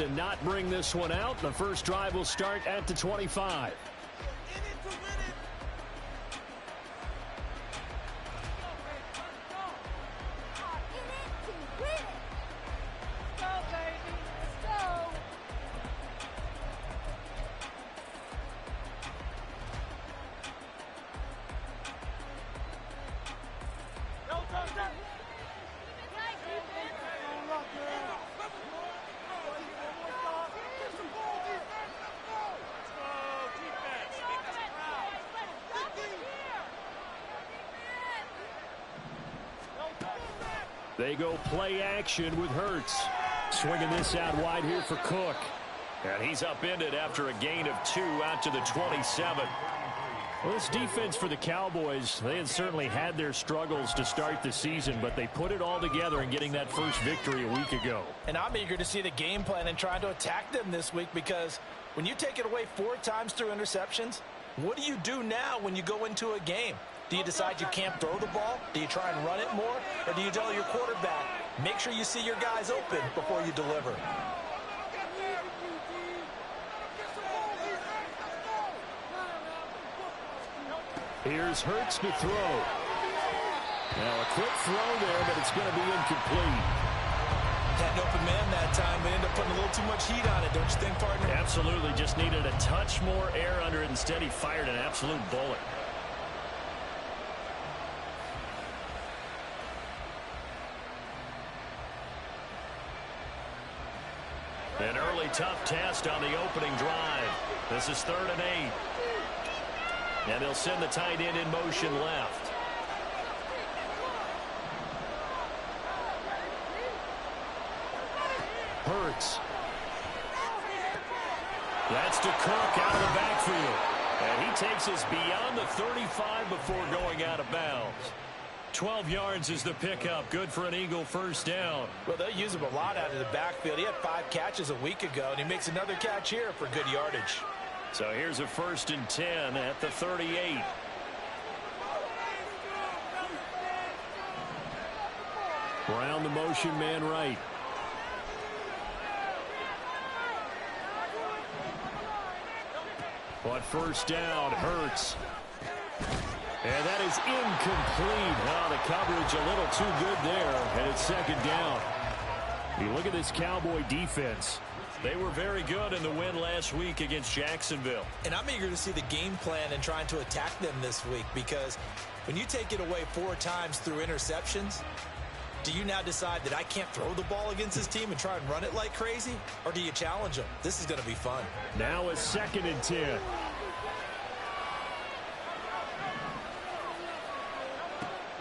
to not bring this one out. The first drive will start at the 25. They go play action with Hurts. Swinging this out wide here for Cook. And he's upended after a gain of 2 out to the 27. Well, this defense for the Cowboys, they had certainly had their struggles to start the season, but they put it all together in getting that first victory a week ago. And I'm eager to see the game plan and trying to attack them this week, because when you take it away 4 times through interceptions, what do you do now when you go into a game? Do you decide you can't throw the ball? Do you try and run it more? Or do you tell your quarterback, make sure you see your guys open before you deliver? Here's Hurts to throw. Now a quick throw there, but it's going to be incomplete. Had an open man that time, but ended up putting a little too much heat on it, don't you think, partner? Absolutely. Just needed a touch more air under it. Instead, he fired an absolute bullet. An early tough test on the opening drive. This is 3rd and 8. And they'll send the tight end in motion left. Hurts. That's to Cook out of the backfield. And he takes us beyond the 35 before going out of bounds. 12 yards is the pickup. Good for an Eagle first down. Well, they'll use him a lot out of the backfield. He had 5 catches a week ago, and he makes another catch here for good yardage. So here's a 1st and 10 at the 38. Brown the motion man right. But first down, Hurts. And that is incomplete. Now the coverage a little too good there, and it's 2nd down. You look at this Cowboy defense. They were very good in the win last week against Jacksonville. And I'm eager to see the game plan and trying to attack them this week, because when you take it away 4 times through interceptions, do you now decide that I can't throw the ball against this team and try and run it like crazy? Or do you challenge them? This is going to be fun. Now a 2nd and 10.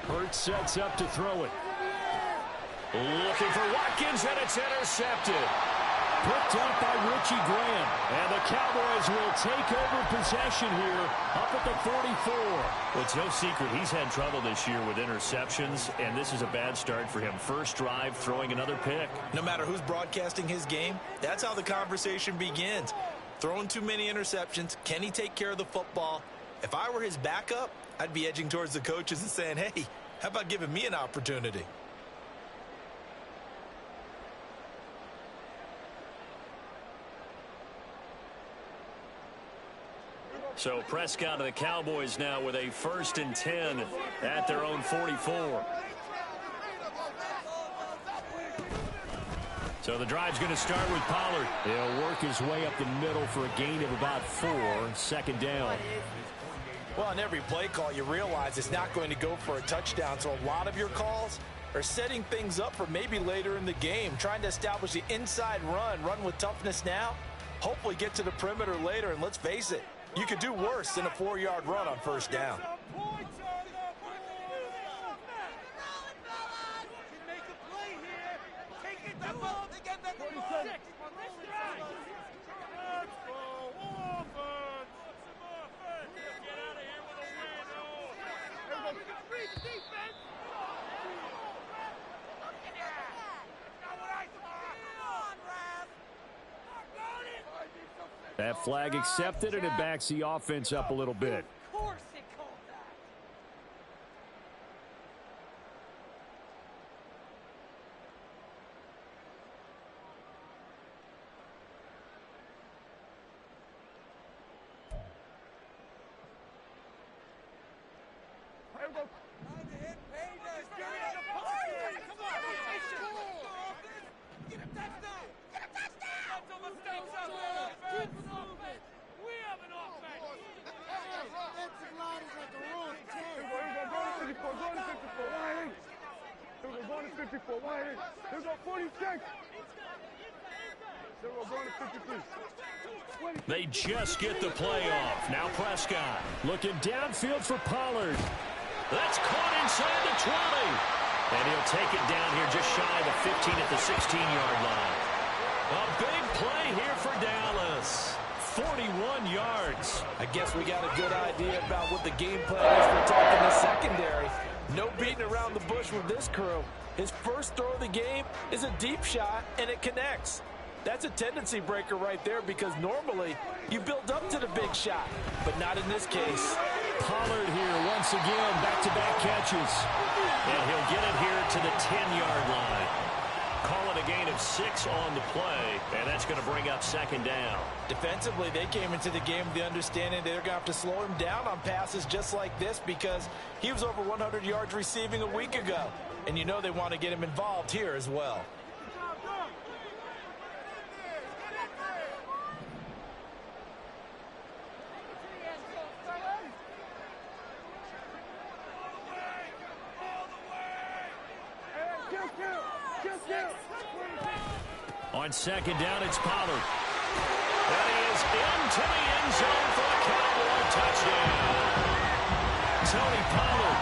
Hurts sets up to throw it. Looking for Watkins, and it's intercepted. Picked up by Richie Graham. And the Cowboys will take over possession here up at the 44. Well, it's no secret he's had trouble this year with interceptions, and this is a bad start for him. First drive, throwing another pick. No matter who's broadcasting his game, that's how the conversation begins. Throwing too many interceptions. Can he take care of the football? If I were his backup, I'd be edging towards the coaches and saying, hey, how about giving me an opportunity? So Prescott and the Cowboys now with a 1st and 10 at their own 44. So the drive's going to start with Pollard. He'll work his way up the middle for a gain of about 4. 2nd down. Well, on every play call, you realize it's not going to go for a touchdown. So a lot of your calls are setting things up for maybe later in the game, trying to establish the inside run with toughness now, hopefully get to the perimeter later. And let's face it, you could do worse than a 4-yard run on 1st down. That flag accepted, and it backs the offense up a little bit. 44. One here. Here go 46. Zero going to 53. They just get the play off. Now Prescott looking downfield for Pollard. That's caught inside the 20. And he'll take it down here just shy of the 15 at the 16-yard line. A big play here for Dallas. 41 yards. I guess we got a good idea about what the game plan is for attacking the secondary. No beating around the bush with this crew. His first throw of the game is a deep shot, and it connects. That's a tendency breaker right there because normally you build up to the big shot, but not in this case. Pollard here once again, back-to-back catches. And he'll get it here to the 10-yard line. Call it a gain of 6 on the play, and that's going to bring up second down. Defensively, they came into the game with the understanding they're going to have to slow him down on passes just like this because he was over 100 yards receiving a week ago. And you know they want to get him involved here as well. On second down, it's Pollard. That is into the end zone for a Cowboy touchdown. Tony Pollard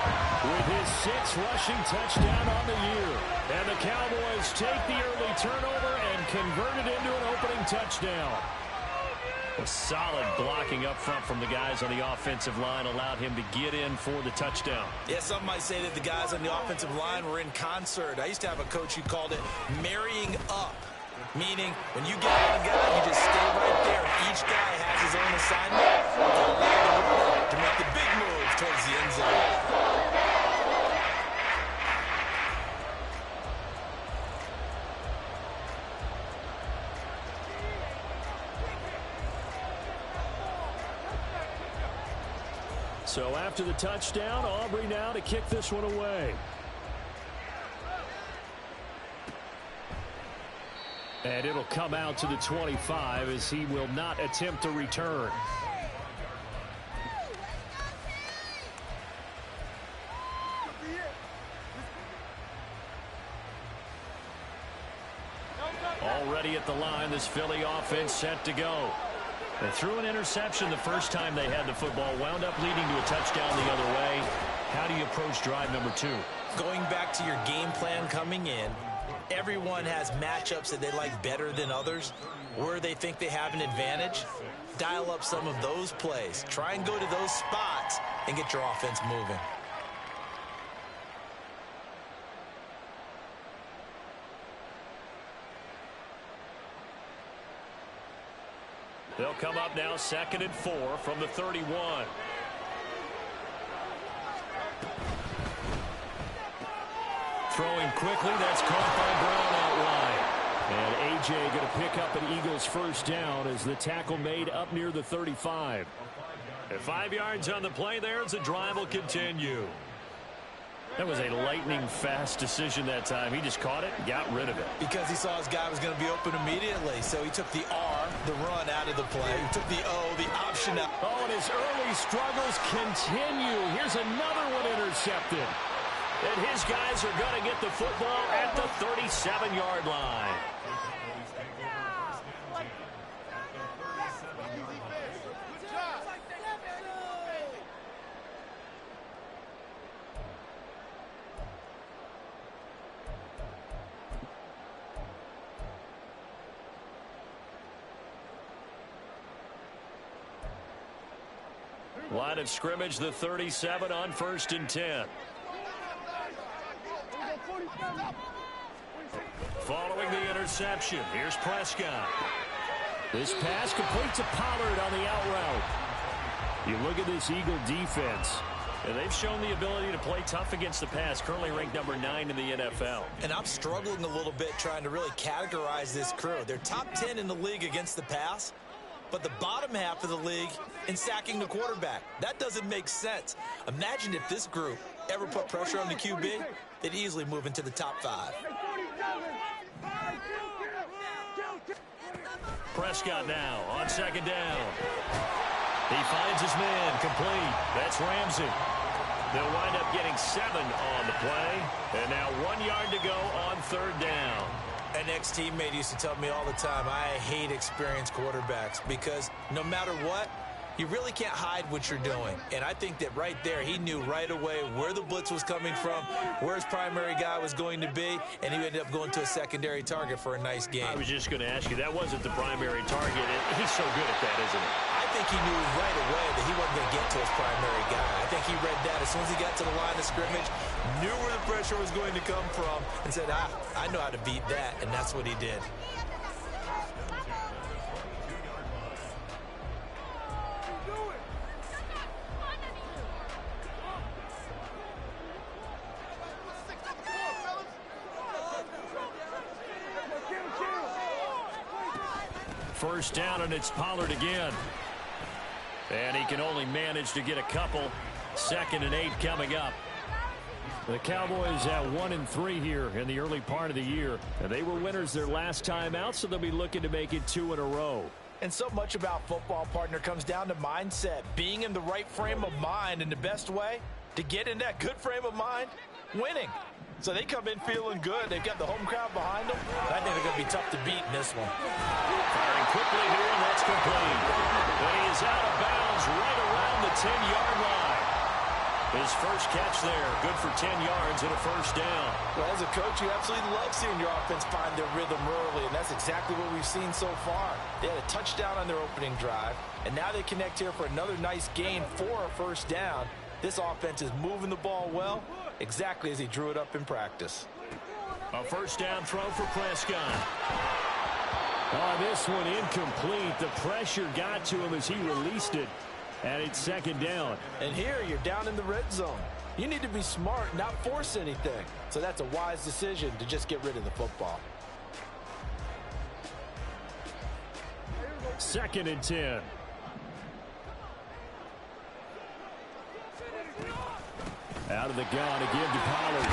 with his 6th rushing touchdown on the year. And the Cowboys take the early turnover and convert it into an opening touchdown. A solid blocking up front from the guys on the offensive line allowed him to get in for the touchdown. Yeah, some might say that the guys on the offensive line were in concert. I used to have a coach who called it marrying up. Meaning, when you get on a guy, you just stay right there. Each guy has his own assignment to make the big move towards the end zone. So after the touchdown, Aubrey now to kick this one away. And it'll come out to the 25 as he will not attempt to return. Already at the line, this Philly offense set to go. They threw an interception the first time they had the football, wound up leading to a touchdown the other way. How do you approach drive number 2? Going back to your game plan coming in, everyone has matchups that they like better than others. Where they think they have an advantage, dial up some of those plays. Try and go to those spots and get your offense moving. They'll come up now 2nd and 4 from the 31. Throwing quickly, that's caught by Brown out wide. And A.J. going to pick up an Eagles first down as the tackle made up near the 35. And 5 yards on the play there as the drive will continue. That was a lightning-fast decision that time. He just caught it and got rid of it. Because he saw his guy was going to be open immediately. So he took the R, the run, out of the play. He took the O, the option out. Oh, and his early struggles continue. Here's another one intercepted. And his guys are going to get the football at the 37-yard line. Line of scrimmage, the 37 on 1st and 10. Following the interception, here's Prescott. This pass complete to Pollard on the out route. You look at this Eagle defense, and they've shown the ability to play tough against the pass, currently ranked number 9 in the NFL. And I'm struggling a little bit trying to really categorize this crew. They're top 10 in the league against the pass, but the bottom half of the league in sacking the quarterback. That doesn't make sense. Imagine if this group ever put pressure on the QB, they'd easily move into the top 5. Prescott now on 2nd down. He finds his man complete. That's Ramsey. They'll wind up getting 7 on the play. And now 1 yard to go on 3rd down. An ex-teammate used to tell me all the time, I hate experienced quarterbacks because no matter what, you really can't hide what you're doing. And I think that right there, he knew right away where the blitz was coming from, where his primary guy was going to be, and he ended up going to a secondary target for a nice game. I was just going to ask you, that wasn't the primary target. He's so good at that, isn't he? I think he knew right away that he wasn't going to get to his primary guy. I think he read that as soon as he got to the line of scrimmage, knew where the pressure was going to come from, and said, I know how to beat that, and that's what he did. First down, and it's Pollard again. And he can only manage to get a couple. 2nd and 8 coming up. The Cowboys at 1-3 here in the early part of the year. And they were winners their last time out, so they'll be looking to make it 2 in a row. And so much about football, partner, comes down to mindset. Being in the right frame of mind, and the best way to get in that good frame of mind, winning. So they come in feeling good. They've got the home crowd behind them. I think they're going to be tough to beat in this one. Firing quickly here, and that's complete. And he is out of bounds right around the 10-yard line. His first catch there, good for 10 yards and a first down. Well, as a coach, you absolutely love seeing your offense find their rhythm early, and that's exactly what we've seen so far. They had a touchdown on their opening drive, and now they connect here for another nice gain for a first down. This offense is moving the ball well, exactly as he drew it up in practice. A first down throw for Prescott. Oh, this one incomplete. The pressure got to him as he released it, and it's 2nd down. And here you're down in the red zone. You need to be smart, not force anything. So that's a wise decision to just get rid of the football. 2nd and 10. Out of the gun again to Pollard.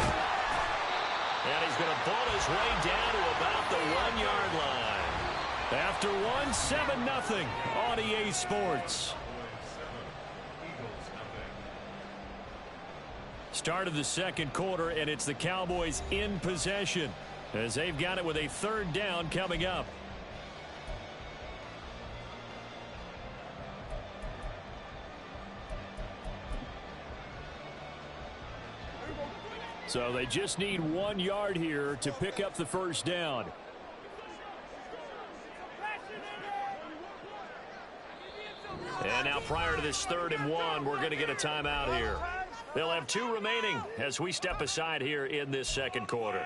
And he's going to ball his way down to about the 1-yard line. After 7-0 on EA Sports. Start of the 2nd quarter, and it's the Cowboys in possession as they've got it with a 3rd down coming up. So they just need 1 yard here to pick up the first down. And now prior to this 3rd and 1, we're going to get a timeout here. They'll have 2 remaining as we step aside here in this 2nd quarter.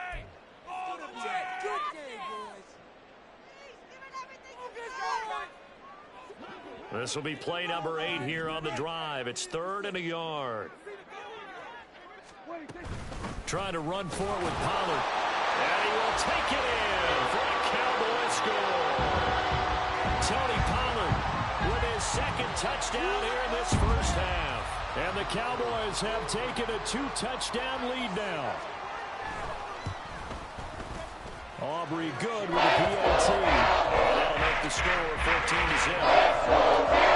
This will be play number 8 here on the drive. It's 3rd and a yard. Trying to run for it with Pollard. And he will take it in for a Cowboy score. Tony Pollard with his 2nd touchdown here in this first half. And the Cowboys have taken a 2-touchdown lead now. Aubrey good with a PAT. And that'll make the score 14-0.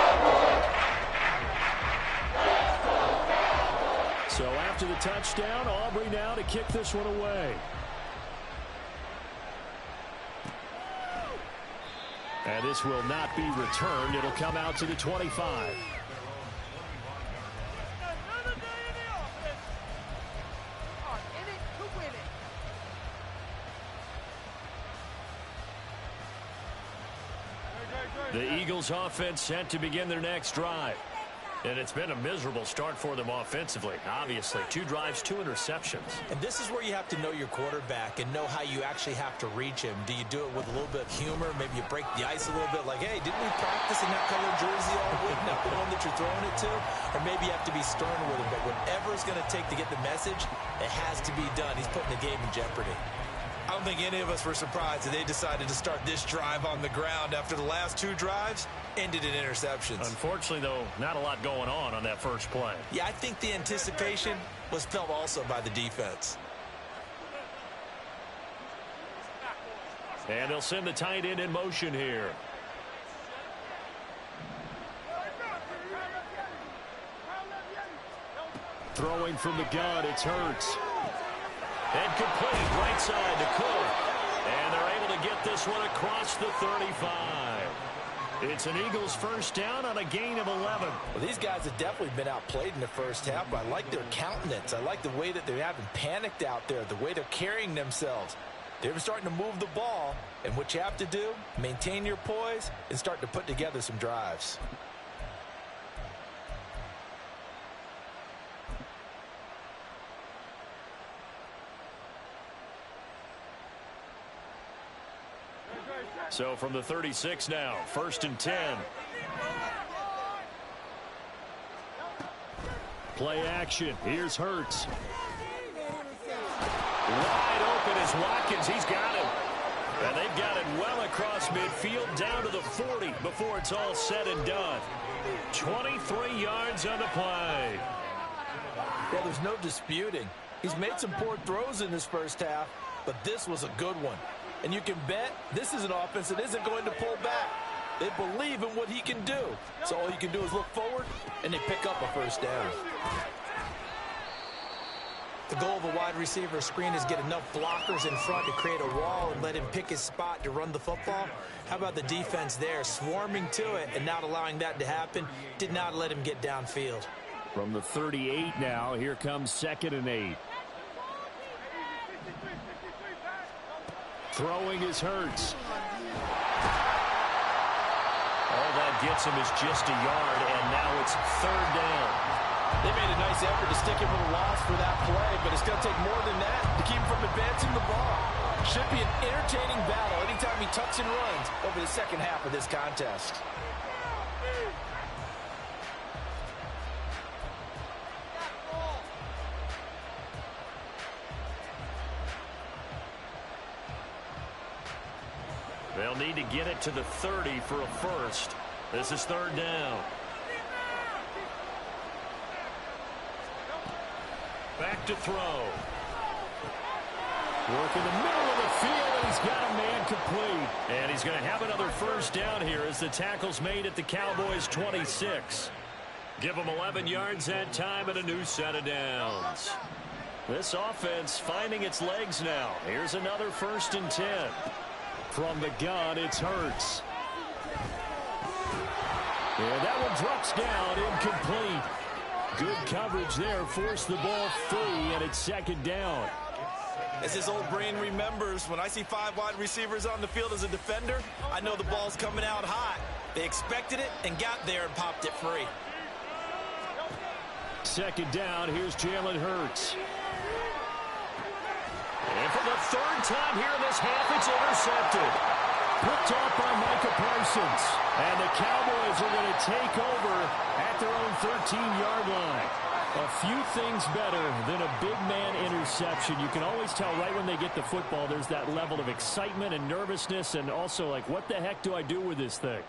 So after the touchdown, Aubrey now to kick this one away. And this will not be returned. It'll come out to the 25. The Eagles offense set to begin their next drive. And it's been a miserable start for them offensively. Obviously, 2 drives, 2 interceptions. And this is where you have to know your quarterback and know how you actually have to reach him. Do you do it with a little bit of humor? Maybe you break the ice a little bit like, hey, didn't we practice in that colored jersey all week? Not the one that you're throwing it to? Or maybe you have to be stern with him. But whatever it's going to take to get the message, it has to be done. He's putting the game in jeopardy. I don't think any of us were surprised that they decided to start this drive on the ground after the last 2 drives ended in interceptions. Unfortunately, though, not a lot going on that first play. Yeah, I think the anticipation was felt also by the defense. And they'll send the tight end in motion here. Throwing from the gun, it's Hurts. And complete, right side to Cook. And they're able to get this one across the 35. It's an Eagles first down on a gain of 11. Well, these guys have definitely been outplayed in the first half, but I like their countenance. I like the way that they haven't panicked out there, the way they're carrying themselves. They're starting to move the ball, and what you have to do, maintain your poise and start to put together some drives. So from the 36 now, 1st and 10. Play action. Here's Hurts. Wide open is Watkins. He's got him. And they've got it well across midfield down to the 40 before it's all said and done. 23 yards on the play. Well, there's no disputing. He's made some poor throws in this first half, but this was a good one. And you can bet this is an offense that isn't going to pull back. They believe in what he can do. So all you can do is look forward, and they pick up a first down. The goal of a wide receiver screen is get enough blockers in front to create a wall and let him pick his spot to run the football. How about the defense there, swarming to it and not allowing that to happen? Did not let him get downfield. From the 38 now, here comes 2nd and 8. Throwing is Hurts. All that gets him is just a yard, and now it's 3rd down. They made a nice effort to stick him with a loss for that play, but it's going to take more than that to keep him from advancing the ball. Should be an entertaining battle anytime he tucks and runs over the second half of this contest. They'll need to get it to the 30 for a first. This is 3rd down. Back to throw. Work in the middle of the field, and he's got a man complete. And he's going to have another first down here as the tackle's made at the Cowboys' 26. Give them 11 yards that time and a new set of downs. This offense finding its legs now. Here's another 1st and 10. From the gun, it's Hurts. And that one drops down, incomplete. Good coverage there, forced the ball free, and it's 2nd down. As his old brain remembers, when I see 5 wide receivers on the field as a defender, I know the ball's coming out hot. They expected it and got there and popped it free. 2nd down, here's Jalen Hurts. And for the 3rd time here in this half, it's intercepted. Picked off by Micah Parsons. And the Cowboys are going to take over at their own 13-yard line. A few things better than a big man interception. You can always tell right when they get the football, there's that level of excitement and nervousness, and also like, what the heck do I do with this thing?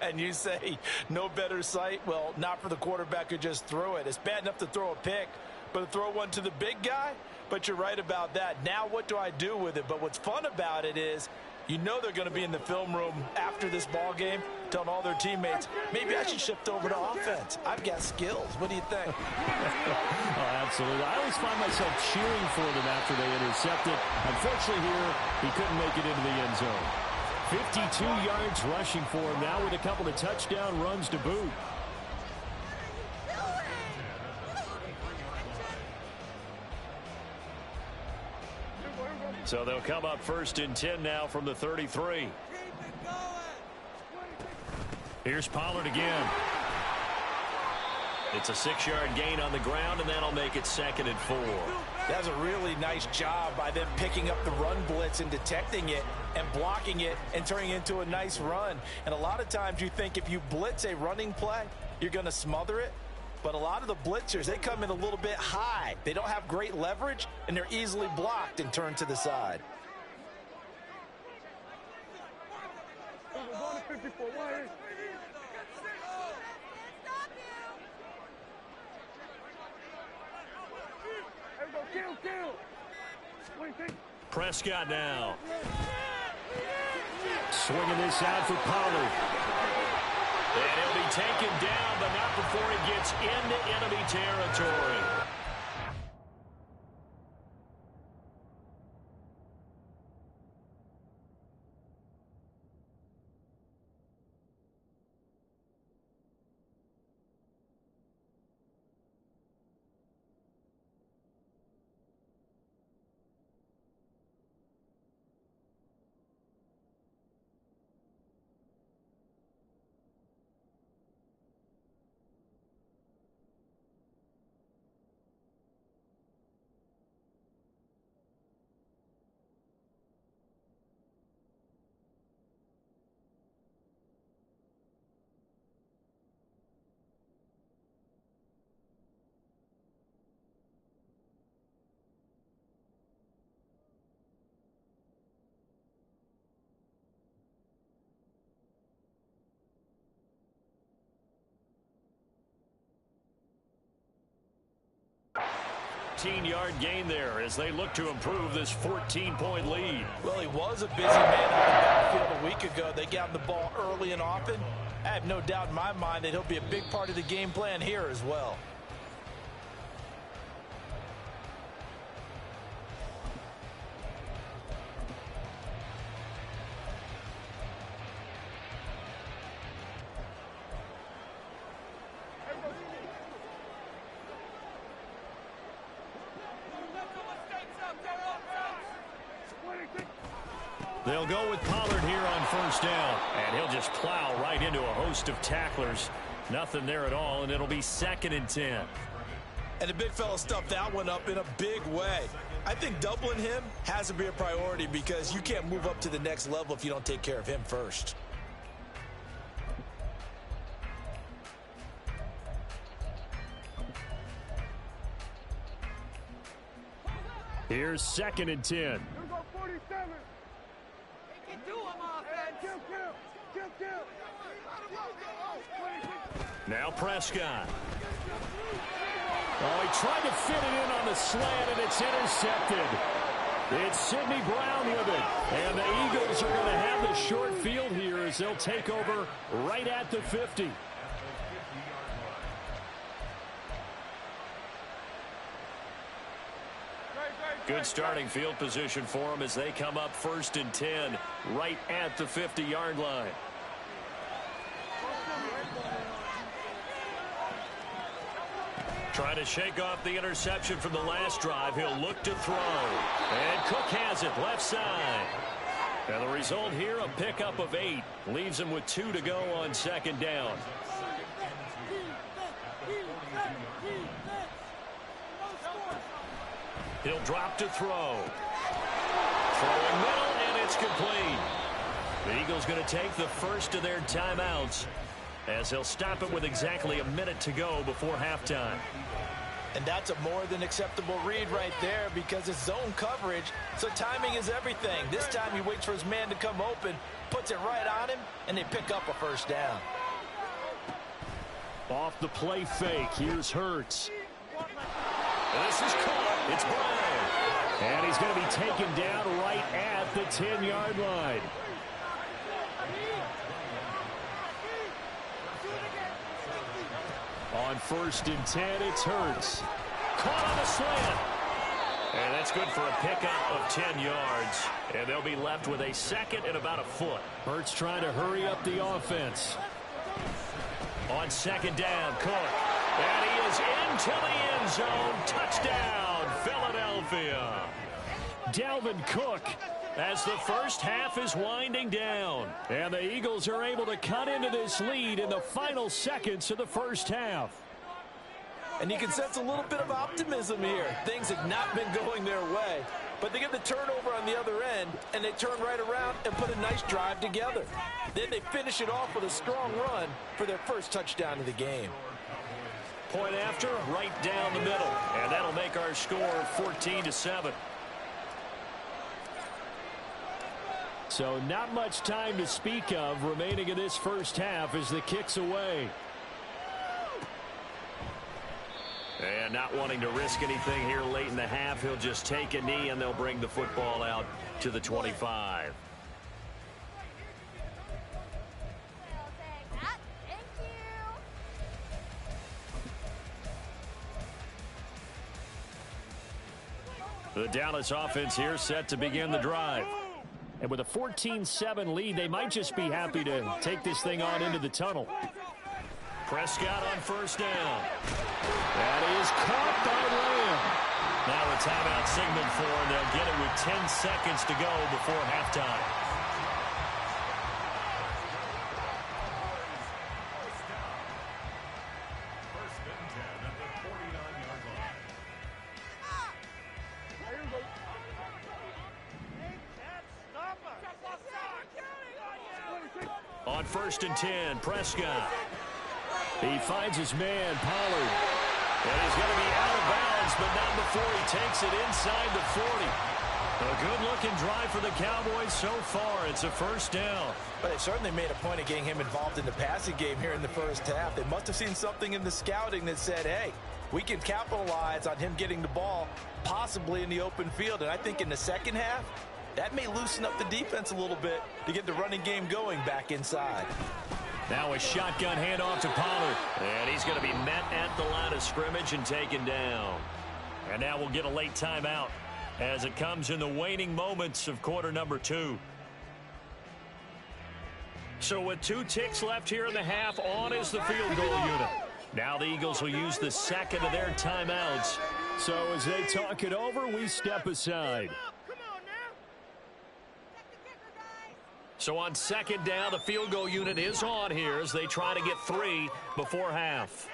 And you say, no better sight? Well, not for the quarterback who just threw it. It's bad enough to throw a pick, but to throw one to the big guy? But you're right about that. Now what do I do with it? But what's fun about it is, you know they're going to be in the film room after this ball game telling all their teammates, maybe I should shift over to offense. I've got skills. What do you think? Oh, absolutely. I always find myself cheering for them after they intercept it. Unfortunately here, he couldn't make it into the end zone. 52 yards rushing for him now with a couple of touchdown runs to boot. So they'll come up 1st and 10 now from the 33. Here's Pollard again. It's a 6-yard gain on the ground, and that'll make it 2nd and 4. That's a really nice job by them picking up the run blitz and detecting it and blocking it and turning it into a nice run. And a lot of times you think if you blitz a running play, you're going to smother it. But a lot of the blitzers, they come in a little bit high. They don't have great leverage, and they're easily blocked and turned to the side. Prescott now. Swinging this out for Pollard. And he'll be taken down, but not before he gets into enemy territory. Yard gain there as they look to improve this 14-point lead. Well, he was a busy man on the backfield a week ago. They got him the ball early and often. I have no doubt in my mind that he'll be a big part of the game plan here as well. They'll go with Pollard here on first down, and he'll just plow right into a host of tacklers. Nothing there at all, and it'll be 2nd and 10. And the big fella stuffed that one up in a big way. I think doubling him has to be a priority because you can't move up to the next level if you don't take care of him first. Here's 2nd and 10. Here we go, 47. Kill. Now Prescott. Oh, he tried to fit it in on the slant, and it's intercepted. It's Sidney Brown with it. And the Eagles are going to have the short field here as they'll take over right at the 50. Good starting field position for them as they come up 1st and 10 right at the 50-yard line. Trying to shake off the interception from the last drive. He'll look to throw. And Cook has it left side. And the result here, a pickup of 8. Leaves him with 2 to go on 2nd down. He'll drop to throw. Throwing middle, and it's complete. The Eagles going to take the first of their timeouts as they'll stop it with exactly a minute to go before halftime. And that's a more than acceptable read right there because it's zone coverage, so timing is everything. This time he waits for his man to come open, puts it right on him, and they pick up a first down. Off the play fake, here's Hurts. This is caught. It's Brown. And he's going to be taken down right at the 10-yard line. On 1st and 10, it's Hurts. Caught on the slant. And that's good for a pickup of 10 yards. And they'll be left with a 2nd and about a foot. Hurts trying to hurry up the offense. On 2nd down, Cook. And he is into the end zone. Touchdown, Philadelphia. Dalvin Cook as the first half is winding down. And the Eagles are able to cut into this lead in the final seconds of the first half. And you can sense a little bit of optimism here. Things have not been going their way. But they get the turnover on the other end, and they turn right around and put a nice drive together. Then they finish it off with a strong run for their first touchdown of the game. Point after, right down the middle. And that'll make our score 14-7. So not much time to speak of remaining in this first half as the kick's away. And not wanting to risk anything here late in the half, he'll just take a knee and they'll bring the football out to the 25. The Dallas offense here set to begin the drive. And with a 14-7 lead, they might just be happy to take this thing on into the tunnel. Prescott on first down. That is caught by Lamb. Now a timeout signaled for, and they'll get it with 10 seconds to go before halftime. On first and 10, Prescott. He finds his man, Pollard. And he's going to be out of bounds, but not before he takes it inside the 40. A good-looking drive for the Cowboys so far. It's a first down. But they certainly made a point of getting him involved in the passing game here in the first half. They must have seen something in the scouting that said, hey, we can capitalize on him getting the ball possibly in the open field. And I think in the second half, that may loosen up the defense a little bit to get the running game going back inside. Now a shotgun handoff to Pollard. And he's going to be met at the line of scrimmage and taken down. And now we'll get a late timeout as it comes in the waning moments of quarter number 2. So with 2 ticks left here in the half, on is the field goal unit. Now the Eagles will use the second of their timeouts. So as they talk it over, we step aside. So on second down, the field goal unit is on here as they try to get 3 before half.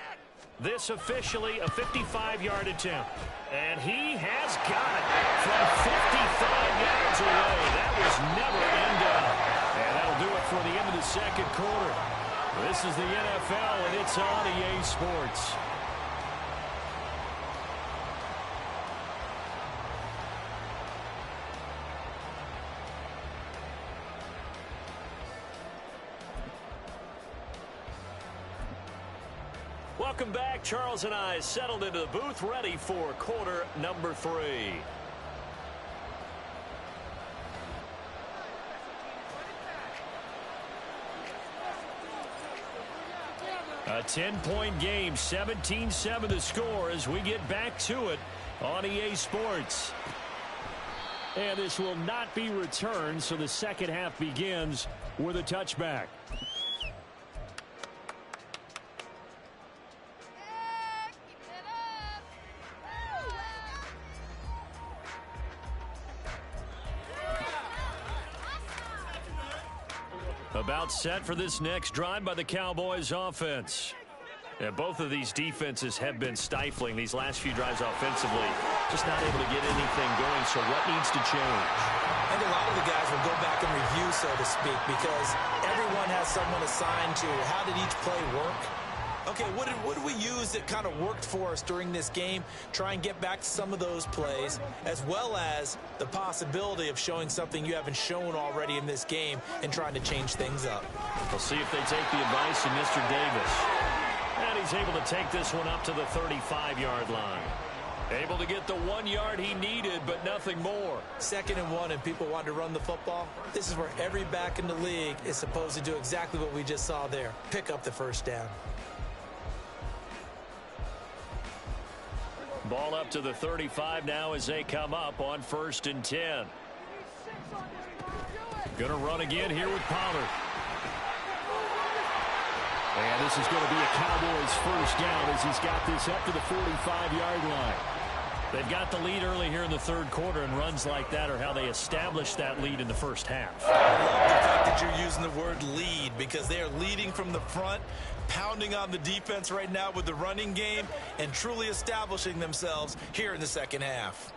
This officially a 55-yard attempt. And he has got it from 55 yards away. That was never in doubt. And that'll do it for the end of the second quarter. This is the NFL, and it's on EA Sports. Welcome back. Charles and I settled into the booth, ready for quarter number 3. A 10-point game, 17-7 the score as we get back to it on EA Sports. And this will not be returned, so the second half begins with a touchback. About set for this next drive by the Cowboys offense. And both of these defenses have been stifling these last few drives offensively. Just not able to get anything going, so what needs to change? I think a lot of the guys will go back and review, so to speak, because everyone has someone assigned to how did each play work. Okay, what did we use that kind of worked for us during this game? Try and get back to some of those plays, as well as the possibility of showing something you haven't shown already in this game and trying to change things up. We'll see if they take the advice of Mr. Davis. And he's able to take this one up to the 35-yard line. Able to get the 1 yard he needed, but nothing more. 2nd and 1, and people want to run the football. This is where every back in the league is supposed to do exactly what we just saw there. Pick up the first down. Ball up to the 35 now as they come up on 1st and 10. Going to run again here with Pollard. And this is going to be a Cowboys first down as he's got this up to the 45-yard line. They've got the lead early here in the third quarter, and runs like that are how they established that lead in the first half. I love the fact that you're using the word lead, because they are leading from the front, pounding on the defense right now with the running game, and truly establishing themselves here in the second half.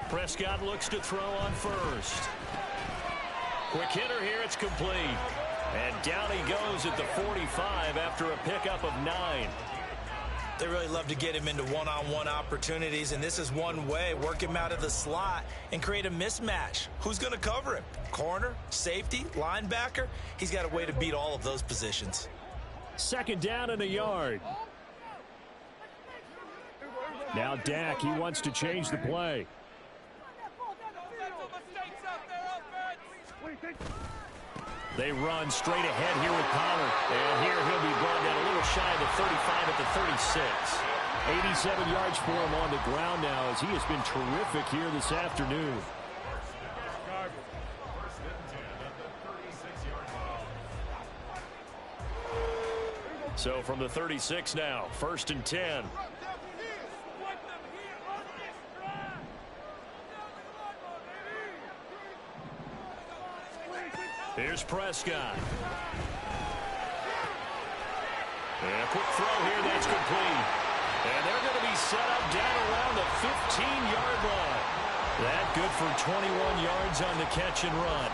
Prescott looks to throw on first. Quick hitter here, it's complete. And down he goes at the 45 after a pickup of 9. They really love to get him into one-on-one opportunities, and this is one way. Work him out of the slot and create a mismatch. Who's going to cover him? Corner, safety, linebacker? He's got a way to beat all of those positions. 2nd down and a yard. Now Dak, he wants to change the play. They run straight ahead here with Pollard. And here he'll be brought down a little shy of the 35 at the 36. 87 yards for him on the ground now as he has been terrific here this afternoon. So from the 36 now, 1st and 10. Here's Prescott. And a quick throw here that's complete. And they're going to be set up down around the 15-yard line. That good for 21 yards on the catch and run.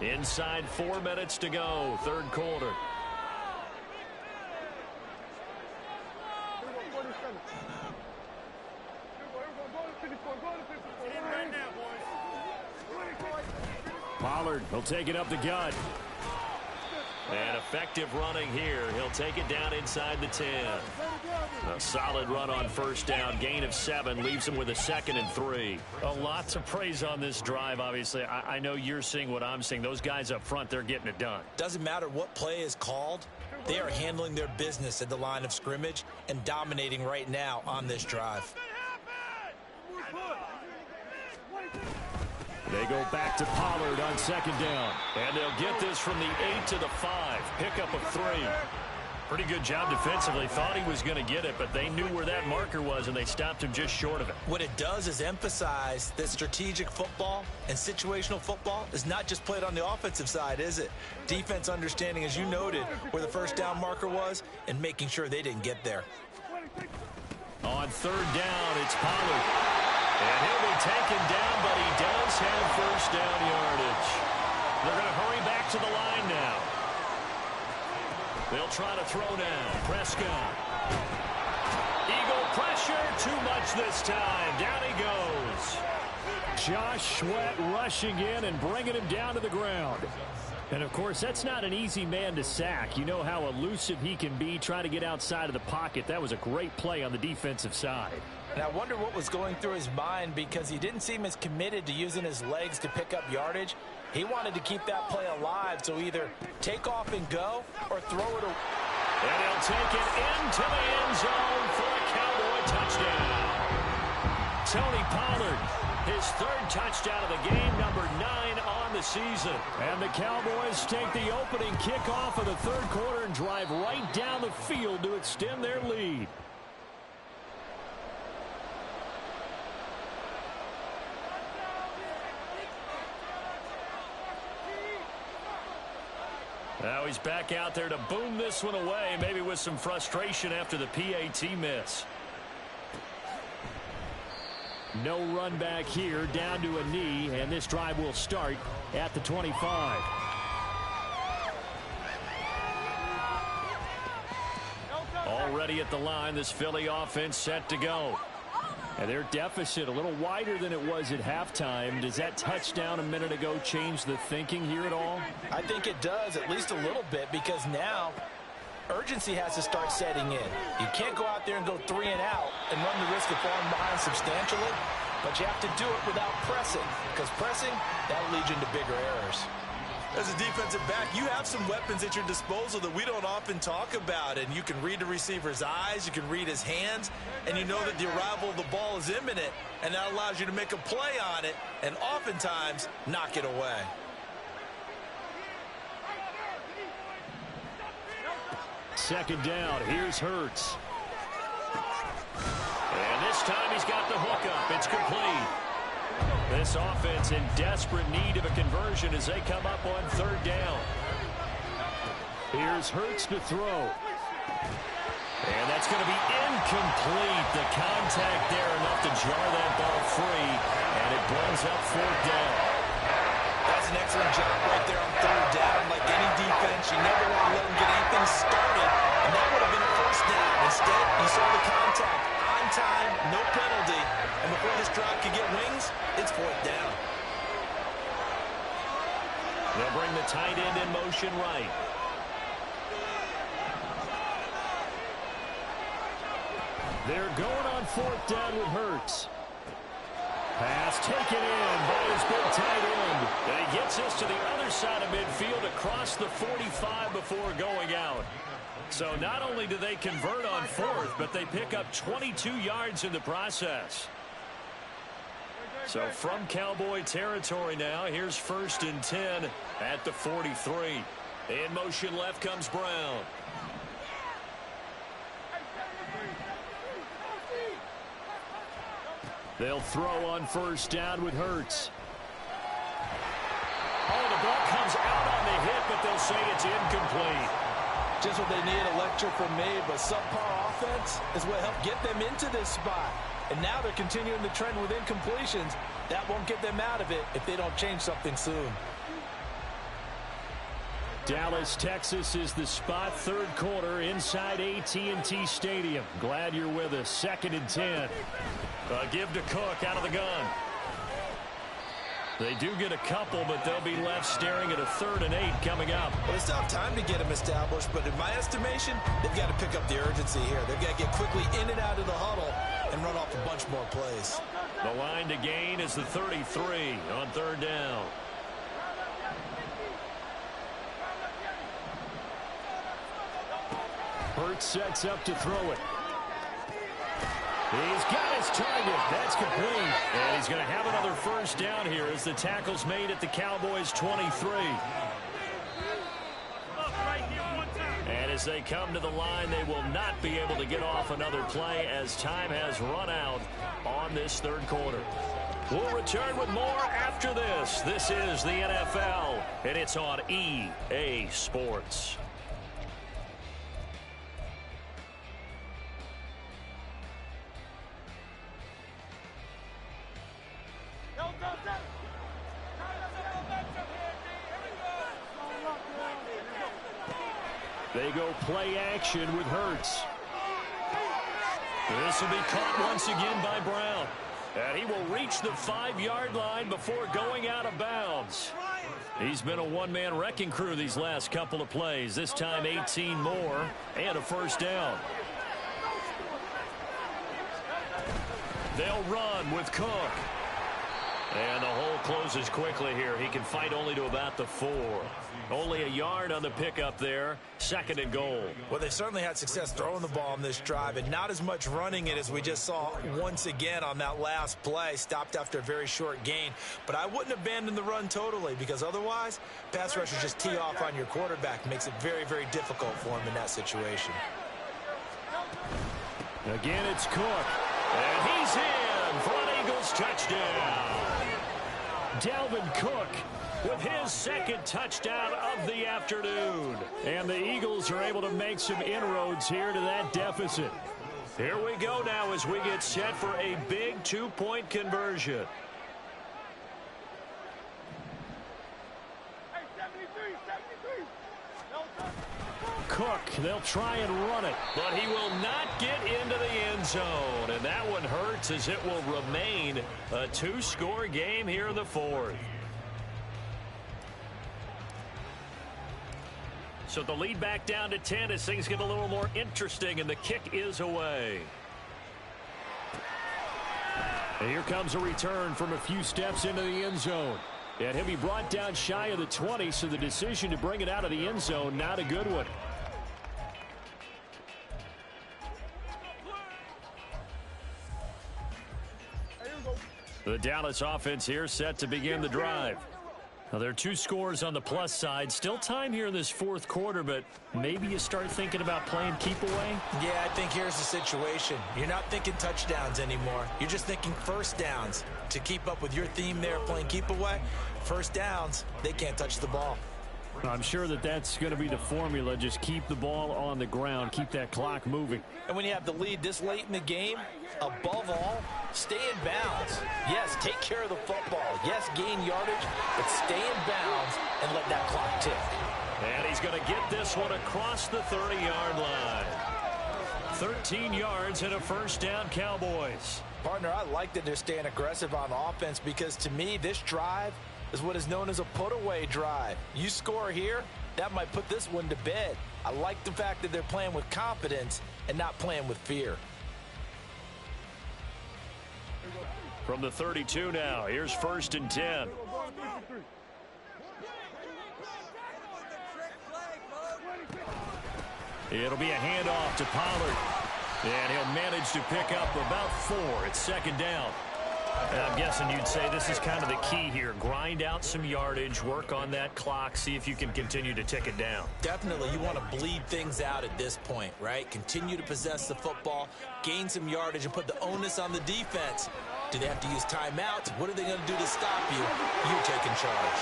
Inside 4 minutes to go, 3rd quarter. Pollard, he'll take it up the gut. And effective running here. He'll take it down inside the 10. A solid run on 1st down. Gain of 7 leaves him with a 2nd and 3. A lot to praise on this drive, obviously. I know you're seeing what I'm seeing. Those guys up front, they're getting it done. Doesn't matter what play is called. They are handling their business at the line of scrimmage and dominating right now on this drive. They go back to Pollard on 2nd down. And they'll get this from the 8 to the 5. Pickup of 3. Pretty good job defensively. Thought he was going to get it, but they knew where that marker was, and they stopped him just short of it. What it does is emphasize that strategic football and situational football is not just played on the offensive side, is it? Defense understanding, as you noted, where the 1st down marker was and making sure they didn't get there. On 3rd down, it's Pollard. And he'll be taken down, but he does have 1st down yardage. They're going to hurry back to the line now. They'll try to throw now. Prescott. Eagle pressure. Too much this time. Down he goes. Josh Sweat rushing in and bringing him down to the ground. And, of course, that's not an easy man to sack. You know how elusive he can be trying to get outside of the pocket. That was a great play on the defensive side. And I wonder what was going through his mind, because he didn't seem as committed to using his legs to pick up yardage. He wanted to keep that play alive, so either take off and go or throw it away. And he'll take it into the end zone for a Cowboy touchdown. Tony Pollard, his 3rd touchdown of the game, number 9 on the season. And the Cowboys take the opening kickoff of the 3rd quarter and drive right down the field to extend their lead. Now he's back out there to boom this one away, maybe with some frustration after the PAT miss. No run back here, down to a knee, and this drive will start at the 25. Already at the line, this Philly offense set to go. And their deficit a little wider than it was at halftime. Does that touchdown a minute ago change the thinking here at all? I think it does, at least a little bit, because now urgency has to start setting in. You can't go out there and go 3 and out and run the risk of falling behind substantially, but you have to do it without pressing, because pressing, that'll lead you into bigger errors. As a defensive back, you have some weapons at your disposal that we don't often talk about, and you can read the receiver's eyes, you can read his hands, and you know that the arrival of the ball is imminent, and that allows you to make a play on it and oftentimes knock it away. Second down, here's Hurts. And this time he's got the hook up. It's complete. This offense in desperate need of a conversion as they come up on 3rd down. Here's Hurts to throw. And that's going to be incomplete. The contact there enough to jar that ball free, and it brings up 4th down. That's an excellent job right there on 3rd down. Like any defense, you never want to let them get anything started, and that would have been a 1st down. Instead, you saw the contact on time, no penalty, and before this drive could get wings, it's 4th down. They'll bring the tight end in motion right. They're going on 4th down with Hurts. Pass taken in by his big tight end. And he gets us to the other side of midfield across the 45 before going out. So not only do they convert on 4th, but they pick up 22 yards in the process. So from Cowboy territory now, here's 1st and 10 at the 43. In motion left comes Brown. They'll throw on 1st down with Hurts. Oh, the ball comes out on the hit, but they'll say it's incomplete. Just what they need, a lecture from me, but subpar offense is what helped get them into this spot. And now they're continuing the trend with incompletions. That won't get them out of it if they don't change something soon. Dallas, Texas is the spot, 3rd quarter inside AT&T Stadium. Glad you're with us. 2nd and 10. Give to Cook out of the gun. They do get a couple, but they'll be left staring at a 3rd and 8 coming up. Well, it's not time to get them established, but in my estimation, they've got to pick up the urgency here. They've got to get quickly in and out of the huddle and run off a bunch more plays. The line to gain is the 33 on 3rd down. Hurts sets up to throw it. He's got his target. That's complete. And he's going to have another 1st down here as the tackle's made at the Cowboys' 23. And as they come to the line, they will not be able to get off another play as time has run out on this 3rd quarter. We'll return with more after this. This is the NFL, and it's on EA Sports. They go play action with Hurts. This will be caught once again by Brown. And he will reach the 5-yard line before going out of bounds. He's been a one-man wrecking crew these last couple of plays. This time 18 more and a 1st down. They'll run with Cook. And the hole closes quickly here. He can fight only to about the 4. Only a yard on the pickup there. 2nd and goal. Well, they certainly had success throwing the ball on this drive and not as much running it as we just saw once again on that last play. Stopped after a very short gain. But I wouldn't abandon the run totally because otherwise, pass rushers just tee off on your quarterback. Makes it very, very difficult for him in that situation. Again, it's Cook. And he's in for an Eagles touchdown. Dalvin Cook with his 2nd touchdown of the afternoon. And the Eagles are able to make some inroads here to that deficit. Here we go now as we get set for a big 2-point conversion. Cook, they'll try and run it, but he will not get into the end zone. And that one hurts as it will remain a 2-score game here in the 4th. So the lead back down to 10 as things get a little more interesting, and the kick is away. And here comes a return from a few steps into the end zone. And he'll be brought down shy of the 20, so the decision to bring it out of the end zone, not a good one. The Dallas offense here set to begin the drive. Now, there are 2 scores on the plus side. Still time here in this 4th quarter, but maybe you start thinking about playing keep away? Yeah, I think here's the situation. You're not thinking touchdowns anymore. You're just thinking 1st downs. To keep up with your theme there, playing keep away, 1st downs, they can't touch the ball. I'm sure that that's going to be the formula. Just keep the ball on the ground. Keep that clock moving. And when you have the lead this late in the game, above all, stay in bounds. Yes, take care of the football. Yes, gain yardage, but stay in bounds and let that clock tick. And he's going to get this one across the 30-yard line. 13 yards and a 1st down, Cowboys. Partner, I like that they're staying aggressive on offense because to me, this drive is what is known as a put-away drive. You score here, that might put this one to bed. I like the fact that they're playing with confidence and not playing with fear. From the 32 now, here's 1st and 10. It'll be a handoff to Pollard. And he'll manage to pick up about 4. It's 2nd down. And I'm guessing you'd say this is kind of the key here. Grind out some yardage, work on that clock, see if you can continue to tick it down. Definitely, you want to bleed things out at this point, right? Continue to possess the football, gain some yardage, and put the onus on the defense. Do they have to use timeouts? What are they going to do to stop you? You're taking charge.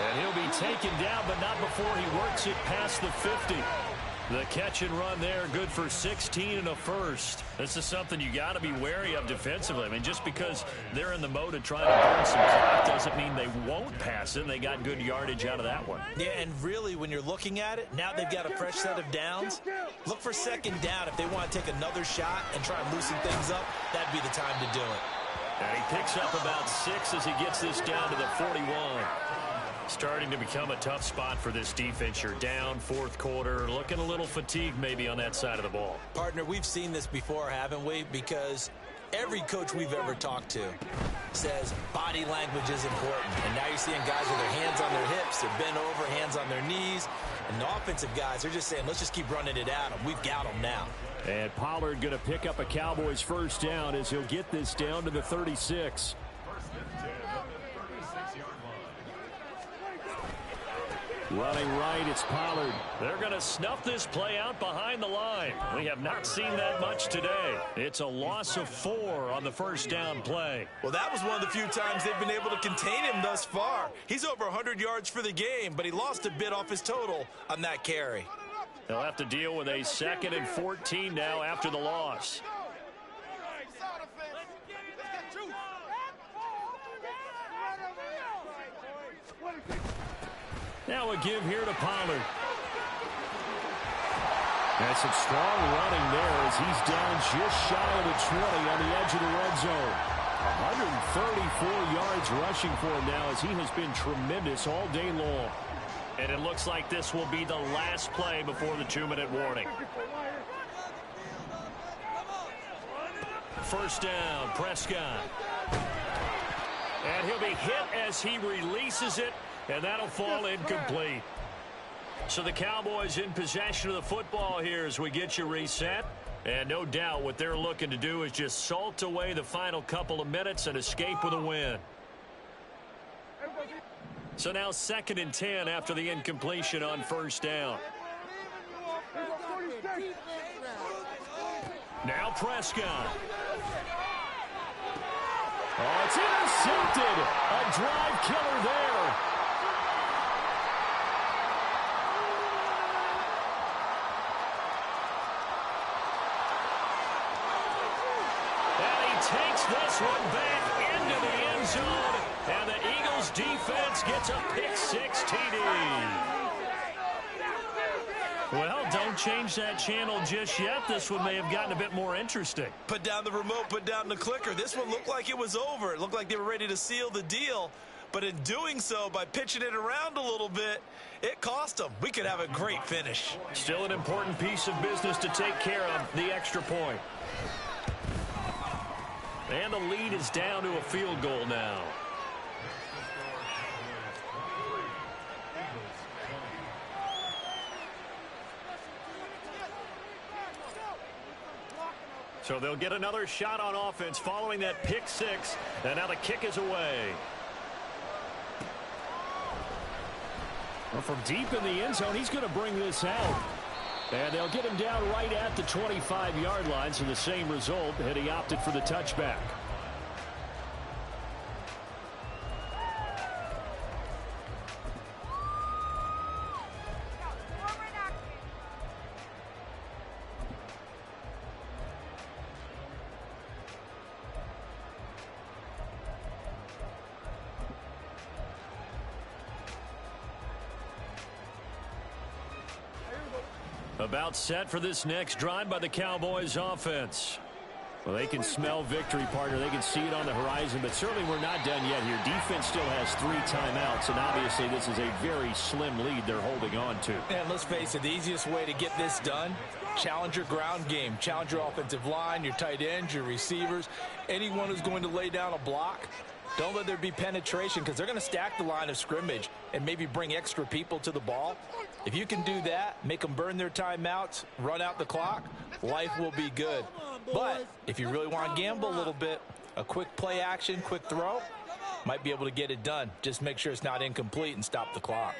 And he'll be taken down, but not before he works it past the 50. The catch and run there, good for 16 and a first. This is something you got to be wary of defensively. I mean, just because they're in the mode of trying to burn some clock doesn't mean they won't pass it. They got good yardage out of that one. Yeah, and really, when you're looking at it, now they've got a fresh set of downs. Look for 2nd down. If they want to take another shot and try and loosen things up, that'd be the time to do it. And he picks up about 6 as he gets this down to the 41. Starting to become a tough spot for this defense. You're down 4th quarter, looking a little fatigued maybe on that side of the ball. Partner, we've seen this before, haven't we? Because every coach we've ever talked to says body language is important. And now you're seeing guys with their hands on their hips, they're bent over, hands on their knees. And the offensive guys are just saying, let's just keep running it at them. We've got them now. And Pollard going to pick up a Cowboys 1st down as he'll get this down to the 36. Running right, it's Pollard. They're going to snuff this play out behind the line. We have not seen that much today. It's a loss of 4 on the 1st down play. Well, that was one of the few times they've been able to contain him thus far. He's over 100 yards for the game, but he lost a bit off his total on that carry. They'll have to deal with a 2nd and 14 now after the loss. Now a give here to Pollard. That's some strong running there as he's down just shy of the 20 on the edge of the red zone. 134 yards rushing for him now as he has been tremendous all day long. And it looks like this will be the last play before the 2-minute warning. 1st down, Prescott. And he'll be hit as he releases it. And that'll fall incomplete. So the Cowboys in possession of the football here as we get you reset. And no doubt what they're looking to do is just salt away the final couple of minutes and escape with a win. So now 2nd and 10 after the incompletion on 1st down. Now Prescott. Oh, it's intercepted. A drive killer there. Takes this one back into the end zone, and the Eagles defense gets a pick-6 TD. Well, don't change that channel just yet. This one may have gotten a bit more interesting. Put down the remote, put down the clicker. This one looked like it was over. It looked like they were ready to seal the deal. But in doing so, by pitching it around a little bit, it cost them. We could have a great finish. Still an important piece of business to take care of, the extra point. And the lead is down to a field goal now. So they'll get another shot on offense following that pick-6. And now the kick is away. Well, from deep in the end zone, he's going to bring this out. And they'll get him down right at the 25-yard line, so the same result, and he opted for the touchback. About set for this next drive by the Cowboys offense. Well, they can smell victory, partner. They can see it on the horizon, but certainly we're not done yet here. Defense still has 3 timeouts, and obviously this is a very slim lead they're holding on to. And let's face it, the easiest way to get this done, Challenge your ground game. Challenge your offensive line, your tight ends, your receivers. Anyone who's going to lay down a block, don't let there be penetration because they're going to stack the line of scrimmage and maybe bring extra people to the ball. If you can do that, make them burn their timeouts, run out the clock, life will be good. But if you really want to gamble a little bit, a quick play action, quick throw, might be able to get it done. Just make sure it's not incomplete and stop the clock.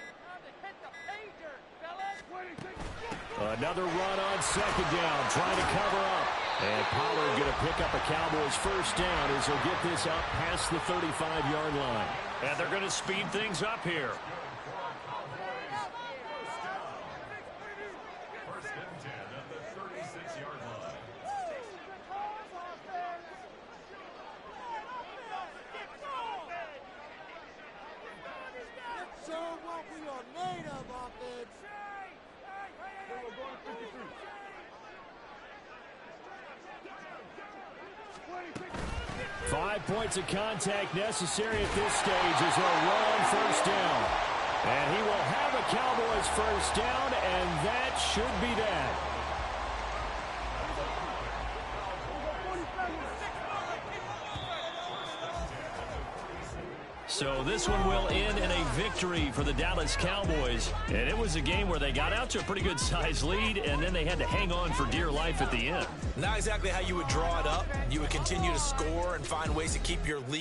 Another run on second down, trying to cover up. And Pollard going to pick up a Cowboys first down as he'll get this up past the 35-yard line. And they're going to speed things up here. First and 10 at the 36-yard line. Show what we are made of, offense. 5 points of contact necessary at this stage as they'll run first down. And he will have a Cowboys first down, and that should be that. So this one will end in a victory for the Dallas Cowboys. And it was a game where they got out to a pretty good size lead, and then they had to hang on for dear life at the end. Not exactly how you would draw it up. You would continue to score and find ways to keep your lead.